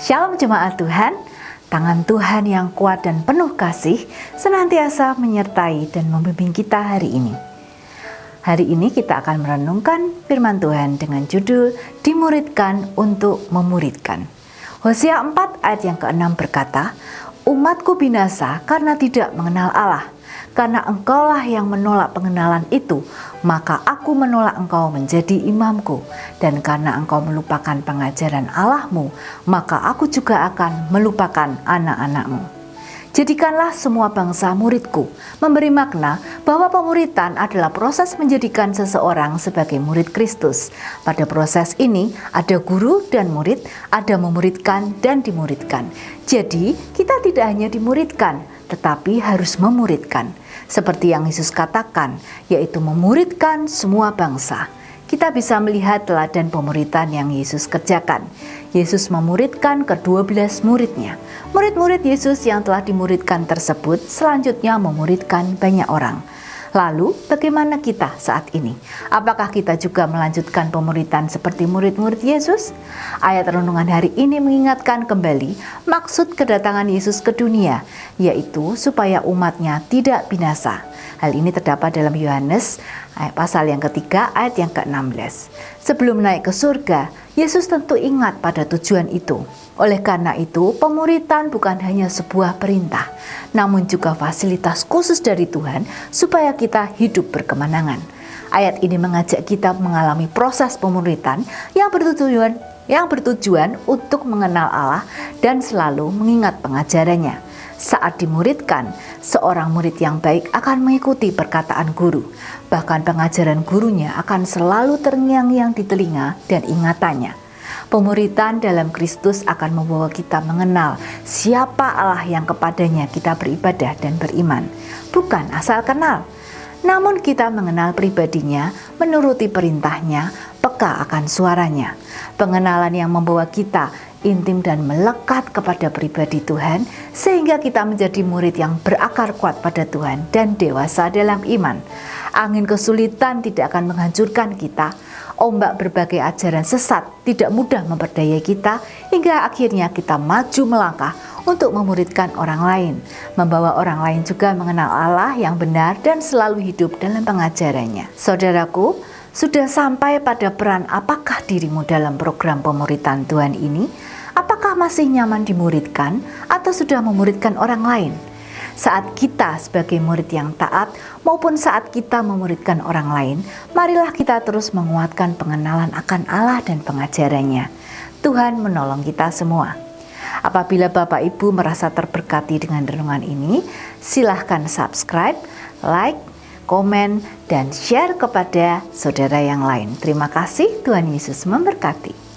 Shalom jemaat Tuhan, tangan Tuhan yang kuat dan penuh kasih senantiasa menyertai dan membimbing kita hari ini. Hari ini kita akan merenungkan firman Tuhan dengan judul Dimuridkan untuk Memuridkan. Hosea 4 ayat yang ke-6 berkata, "Umatku binasa karena tidak mengenal Allah. Karena engkaulah yang menolak pengenalan itu, maka aku menolak engkau menjadi imamku. Dan karena engkau melupakan pengajaran Allahmu, maka aku juga akan melupakan anak-anakmu." Jadikanlah semua bangsa muridku, memberi makna bahwa pemuridan adalah proses menjadikan seseorang sebagai murid Kristus. Pada proses ini ada guru dan murid, ada memuridkan dan dimuridkan. Jadi kita tidak hanya dimuridkan, tetapi harus memuridkan. Seperti yang Yesus katakan, yaitu memuridkan semua bangsa. Kita bisa melihat teladan pemuridan yang Yesus kerjakan. Yesus memuridkan ke-12 muridnya. Murid-murid Yesus yang telah dimuridkan tersebut selanjutnya memuridkan banyak orang. Lalu bagaimana kita saat ini? Apakah kita juga melanjutkan pemuridan seperti murid-murid Yesus? Ayat renungan hari ini mengingatkan kembali maksud kedatangan Yesus ke dunia, yaitu supaya umatnya tidak binasa. Hal ini terdapat dalam Yohanes pasal yang ketiga ayat yang ke-16. Sebelum naik ke surga, Yesus tentu ingat pada tujuan itu. Oleh karena itu, pemuridan bukan hanya sebuah perintah, namun juga fasilitas khusus dari Tuhan supaya kita hidup berkemenangan. Ayat ini mengajak kita mengalami proses pemuridan yang bertujuan untuk mengenal Allah dan selalu mengingat pengajarannya. Saat dimuridkan, seorang murid yang baik akan mengikuti perkataan guru. Bahkan pengajaran gurunya akan selalu terngiang-ngiang di telinga dan ingatannya. Pemuridan dalam Kristus akan membawa kita mengenal siapa Allah yang kepadanya kita beribadah dan beriman. Bukan asal kenal, namun kita mengenal pribadinya, menuruti perintahnya, peka akan suaranya. Pengenalan yang membawa kita intim dan melekat kepada pribadi Tuhan, sehingga kita menjadi murid yang berakar kuat pada Tuhan dan dewasa dalam iman. Angin kesulitan tidak akan menghancurkan kita. Ombak berbagai ajaran sesat tidak mudah memperdayai kita, hingga akhirnya kita maju melangkah untuk memuridkan orang lain, membawa orang lain juga mengenal Allah yang benar dan selalu hidup dalam pengajarannya. Saudaraku, sudah sampai pada peran apakah dirimu dalam program pemuridan Tuhan ini? Apakah masih nyaman dimuridkan atau sudah memuridkan orang lain? Saat kita sebagai murid yang taat maupun saat kita memuridkan orang lain, marilah kita terus menguatkan pengenalan akan Allah dan pengajarannya. Tuhan menolong kita semua. Apabila Bapak Ibu merasa terberkati dengan renungan ini, silahkan subscribe, like, komen, dan share kepada saudara yang lain. Terima kasih, Tuhan Yesus memberkati.